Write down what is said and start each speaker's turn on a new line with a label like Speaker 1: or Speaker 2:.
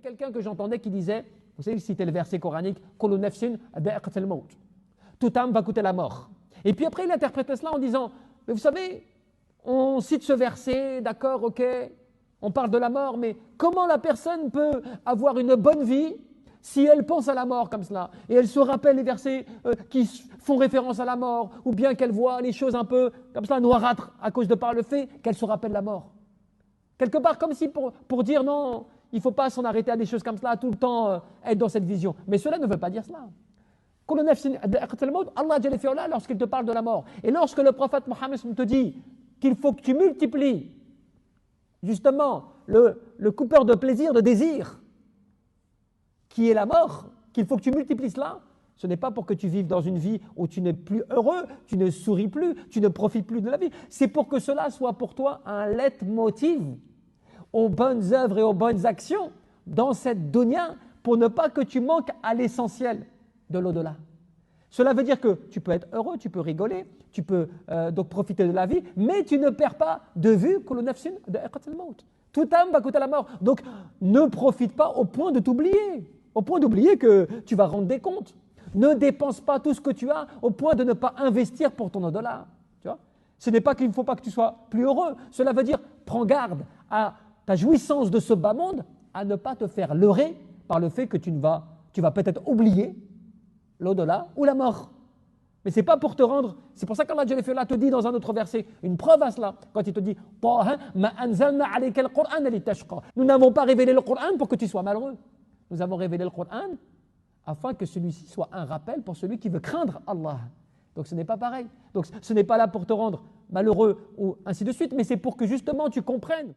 Speaker 1: quelqu'un que j'entendais qui disait, vous savez, il citait le verset coranique, Kullu nafsin dha'iqatul maut. Toute âme va goûter la mort. Et puis après, il interprétait cela en disant, mais vous savez, on cite ce verset, d'accord, ok, on parle de la mort, mais comment la personne peut avoir une bonne vie si elle pense à la mort comme cela, et elle se rappelle les versets qui font référence à la mort, ou bien qu'elle voit les choses un peu comme cela noirâtres à cause de par le fait qu'elle se rappelle la mort. Quelque part comme si pour dire non, il ne faut pas s'en arrêter à des choses comme cela, tout le temps être dans cette vision. Mais cela ne veut pas dire cela. Allah, lorsqu'il te parle de la mort, et lorsque le prophète Mohammed te dit qu'il faut que tu multiplies justement le coupeur de plaisir, de désir, qui est la mort, qu'il faut que tu multiplies cela, ce n'est pas pour que tu vives dans une vie où tu n'es plus heureux, tu ne souris plus, tu ne profites plus de la vie. C'est pour que cela soit pour toi un leitmotiv aux bonnes œuvres et aux bonnes actions dans cette dunya, pour ne pas que tu manques à l'essentiel de l'au-delà. Cela veut dire que tu peux être heureux, tu peux rigoler, tu peux donc profiter de la vie, mais tu ne perds pas de vue que le nafsin dha'iqatul maut. Toute âme va goûter la mort. Donc ne profite pas au point de t'oublier, au point d'oublier que tu vas rendre des comptes. Ne dépense pas tout ce que tu as au point de ne pas investir pour ton au-delà. Tu vois ? Ce n'est pas qu'il ne faut pas que tu sois plus heureux. Cela veut dire, prends garde à ta jouissance de ce bas monde, à ne pas te faire leurrer par le fait que tu vas peut-être oublier l'au-delà ou la mort. Mais ce n'est pas pour te rendre, c'est pour ça qu'Allah te dit dans un autre verset, une preuve à cela, quand il te dit nous n'avons pas révélé le Coran pour que tu sois malheureux. Nous avons révélé le Coran afin que celui-ci soit un rappel pour celui qui veut craindre Allah. Donc ce n'est pas pareil. Donc ce n'est pas là pour te rendre malheureux ou ainsi de suite, mais c'est pour que justement tu comprennes